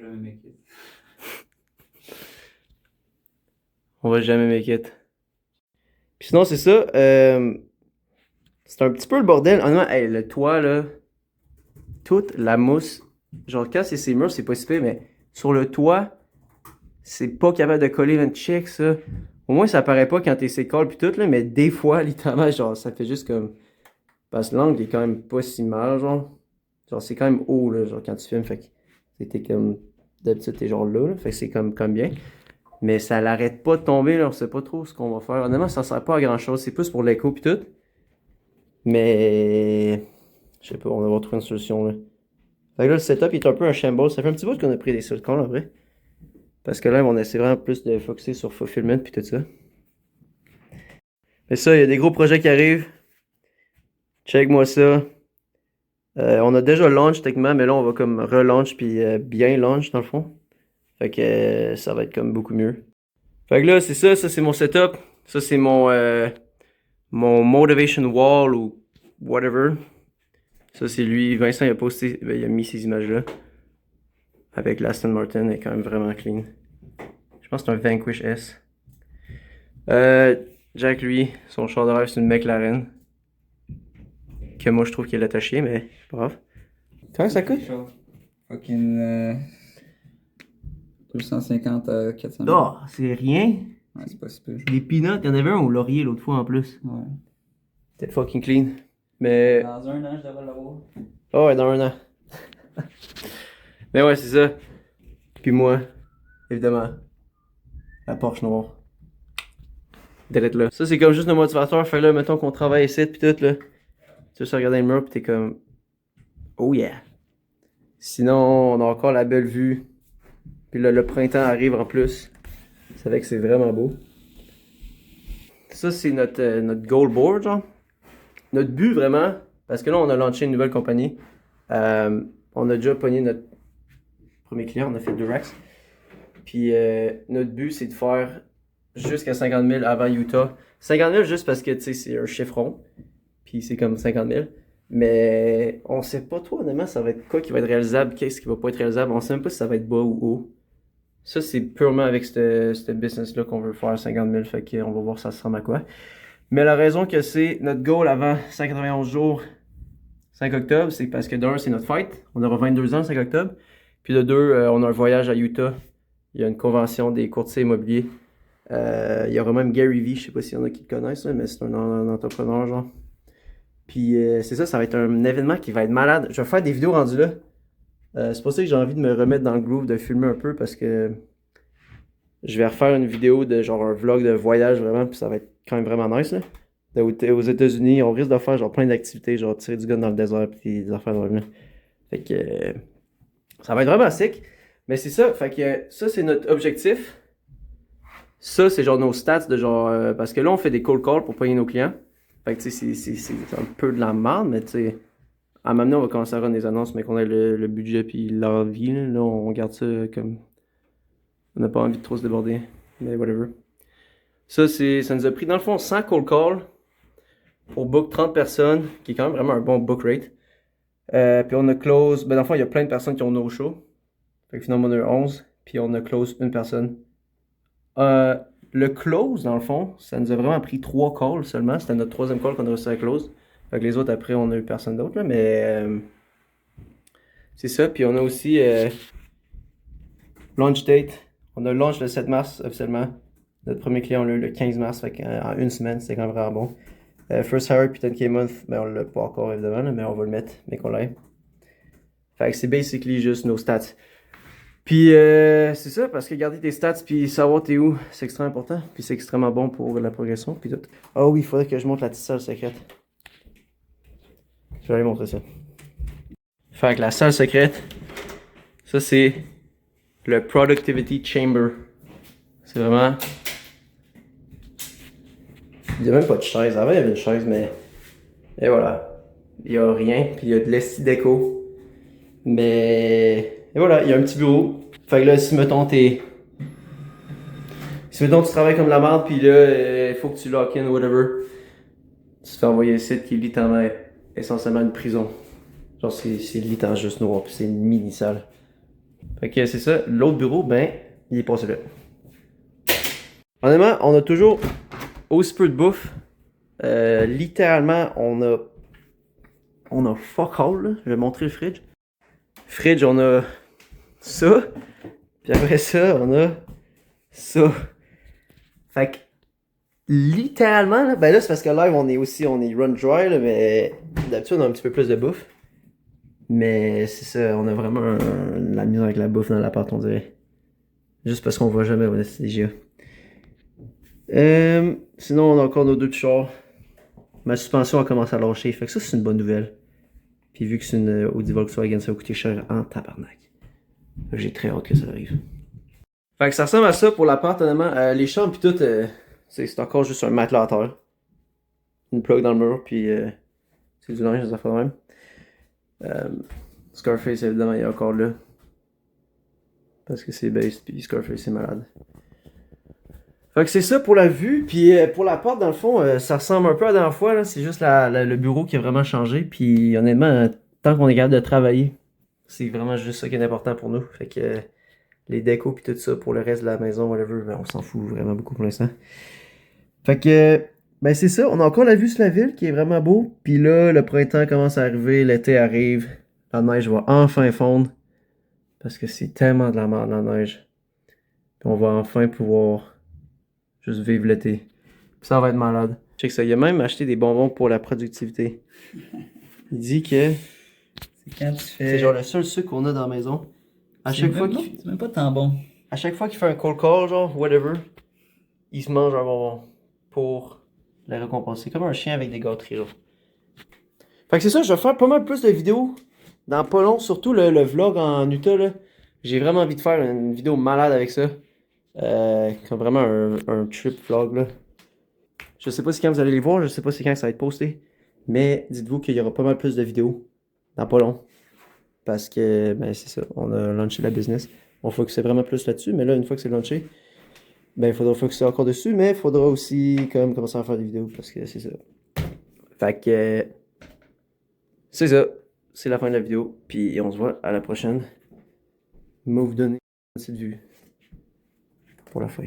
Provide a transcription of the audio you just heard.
jamais make it. On va jamais make it. Puis sinon, c'est ça. C'est un petit peu le bordel. Honnêtement, hey, le toit, là, toute la mousse. Genre, quand c'est ces murs, c'est pas si pire, mais sur le toit, c'est pas capable de coller un check, ça. Au moins, ça paraît pas quand t'es sécole puis tout, là, mais des fois, littéralement, genre, ça fait juste comme. Parce que l'angle est quand même pas si mal, genre. Genre, c'est quand même haut, là, genre, quand tu filmes, fait que c'était comme. D'habitude, t'es genre là, fait que c'est comme bien. Mais ça l'arrête pas de tomber, là, on sait pas trop ce qu'on va faire. Honnêtement, ça sert pas à grand chose, c'est plus pour l'écho pis tout. Mais. Je sais pas, on va devoir trouver une solution, là. Fait que là, le setup est un peu un shambles. Ça fait un petit bout qu'on a pris des solutions, en vrai. Parce que là, on essaie vraiment plus de focuser sur fulfillment puis tout ça. Mais ça, il y a des gros projets qui arrivent. Check-moi ça. On a déjà launch techniquement, mais là, on va comme relaunch puis bien launch dans le fond. Fait que ça va être comme beaucoup mieux. Fait que là, c'est ça, ça c'est mon setup. Ça c'est mon motivation wall ou whatever. Ça c'est lui, Vincent il a posté, il a mis ces images-là. Avec l'Aston Martin, elle est quand même vraiment clean. Je pense que c'est un Vanquish S. Jack, lui, son char de rêve, c'est une McLaren. Que moi, je trouve qu'il est attaché, mais c'est pas grave. Combien ça coûte? Fucking 250 à 400 000. Oh, c'est rien. Ouais, c'est pas si pire. Des peanuts, il y en avait un au laurier l'autre fois en plus. Ouais. C'était fucking clean. Mais. Dans un an, je devrais l'avoir. Oh ouais, dans un an. Mais ouais, c'est ça. Puis moi, évidemment, la Porsche noire. Direct là. Ça, c'est comme juste le motivateur. Fait là, mettons qu'on travaille ici, pis tout, là. Tu veux se regarder le mur, pis t'es comme. Oh yeah. Sinon, on a encore la belle vue. Puis là, le printemps arrive en plus. Ça fait que c'est vraiment beau. Ça, c'est notre goal board, genre. Notre but, vraiment, parce que là, on a lancé une nouvelle compagnie. On a déjà pogné notre premier client, on a fait 2 racks. Puis notre but, c'est de faire jusqu'à 50 000 avant Utah. 50 000 juste parce que, tu sais, c'est un chiffron. Puis c'est comme 50 000. Mais on sait pas trop, honnêtement, ça va être quoi qui va être réalisable, qu'est-ce qui va pas être réalisable. On sait même pas si ça va être bas ou haut. Ça, c'est purement avec ce business-là qu'on veut faire 50 000. Fait qu'on va voir ça ressemble à quoi. Mais la raison que c'est notre goal avant 191 jours, 5 octobre, c'est parce que d'un, c'est notre fête. On aura 22 ans le 5 octobre. Puis de deux, on a un voyage à Utah. Il y a une convention des courtiers immobiliers. Il y aura même Gary Vee, je sais pas s'il y en a qui le connaissent, là, mais c'est un entrepreneur, genre. Puis c'est ça, ça va être un événement qui va être malade. Je vais faire des vidéos rendues là. C'est pour ça que j'ai envie de me remettre dans le groove, de filmer un peu, parce que je vais refaire une vidéo de genre un vlog de voyage vraiment, puis ça va être quand même vraiment nice, là. Aux États-Unis, on risque de faire genre plein d'activités, genre tirer du gun dans le désert, puis des affaires de même. Fait que ça va être vraiment sick. Mais c'est ça, fait que ça c'est notre objectif. Ça c'est genre nos stats de genre, parce que là on fait des cold calls pour payer nos clients. Fait que tu sais, c'est un peu de la merde, mais tu sais, à maintenant on va commencer à run des annonces, mais qu'on ait le budget puis l'envie, là, on garde ça comme. On n'a pas envie de trop se déborder, mais whatever. Ça nous a pris dans le fond 100 cold calls pour book 30 personnes, qui est quand même vraiment un bon book rate. Puis on a close, ben dans le fond il y a plein de personnes qui ont no show. Fait que finalement on a eu 11, puis on a close une personne. Le close, dans le fond, ça nous a vraiment pris 3 calls seulement. C'était notre 3e call qu'on a reçu à close. Fait que les autres, après, on a eu personne d'autre, là, mais c'est ça. Puis on a aussi launch date. On a launch le 7 mars officiellement. Notre premier client, on l'a eu le 15 mars. Fait qu'en une semaine, c'était quand même vraiment bon. First hire puis 10K month, ben on l'a pas encore évidemment, là, mais on va le mettre, mais qu'on l'ait. Fait que c'est basically juste nos stats. Puis c'est ça, parce que garder tes stats puis savoir t'es où, c'est extrêmement important. Puis c'est extrêmement bon pour la progression. Puis tout. Ah oui, il faudrait que je montre la petite salle secrète. Je vais aller montrer ça. Fait que la salle secrète, ça c'est le Productivity Chamber. C'est vraiment. Il n'y a même pas de chaise. Avant il y avait une chaise, mais. Et voilà. Il n'y a rien. Puis il y a de l'esti déco. Mais. Et voilà, il y a un petit bureau. Fait que là, si mettons Si mettons tu travailles comme de la merde, puis là, il faut que tu lock in, whatever. Tu te fais envoyer un site qui est littéralement essentiellement une prison. Genre, c'est littéralement juste noir, puis c'est une mini-salle. Fait que c'est ça. L'autre bureau, ben, il est passé là. Honnêtement, on a toujours aussi peu de bouffe. Littéralement, on a fuck all, là. Je vais montrer le fridge. Fridge, on a ça. Puis après ça, on a ça. Fait que, littéralement, là, ben là, c'est parce que live, on est run dry, là, mais d'habitude, on a un petit peu plus de bouffe. Mais c'est ça, on a vraiment la misère avec la bouffe dans l'appart, on dirait. Juste parce qu'on voit jamais au SCGA. Sinon, on a encore nos deux petits chars. Ma suspension a commencé à lâcher, fait que ça, c'est une bonne nouvelle. Puis vu que c'est une Audi Volkswagen, ça va coûter cher en tabarnak. J'ai très hâte que ça arrive. Fait que ça ressemble à ça pour l'appart, honnêtement. Les chambres pis tout, c'est encore juste un matelas à terre. Une plug dans le mur, puis c'est du linge, ça fait de même. Scarface, évidemment, il est encore là. Parce que c'est base, puis Scarface, c'est malade. Fait que c'est ça pour la vue, puis pour la porte, dans le fond, ça ressemble un peu à la dernière fois, là. C'est juste le bureau qui a vraiment changé, puis honnêtement, tant qu'on est capable de travailler, c'est vraiment juste ça qui est important pour nous. Fait que les décos puis tout ça pour le reste de la maison, whatever, ben, on s'en fout vraiment beaucoup pour l'instant. Fait que, ben c'est ça, on a encore la vue sur la ville qui est vraiment beau, puis là, le printemps commence à arriver, l'été arrive, la neige va enfin fondre, parce que c'est tellement de la merde la neige. Puis on va enfin pouvoir juste vivre l'été. Puis ça va être malade. Check ça, il a même acheté des bonbons pour la productivité. Il dit que C'est quand tu fais. c'est genre le seul sucre qu'on a dans la maison. À chaque fois qu'il C'est même pas tant bon. à chaque fois qu'il fait un cold call, genre, whatever, il se mange un bonbon pour le récompenser. Comme un chien avec des gâteries, là. Fait que c'est ça, je vais faire pas mal plus de vidéos dans pas long, surtout le vlog en Utah, là. J'ai vraiment envie de faire une vidéo malade avec ça. Comme vraiment un trip vlog, là. Je sais pas si quand vous allez les voir, je sais pas si quand ça va être posté. Mais dites-vous qu'il y aura pas mal plus de vidéos dans pas long. Parce que, ben c'est ça, on a lancé la business. On focusait vraiment plus là-dessus, mais là, une fois que c'est lancé, ben il faudra focuser encore dessus, mais il faudra aussi quand même commencer à faire des vidéos parce que c'est ça. Fait que, c'est ça. C'est la fin de la vidéo, puis on se voit à la prochaine. Moi, vous donner cette vue pour la fin.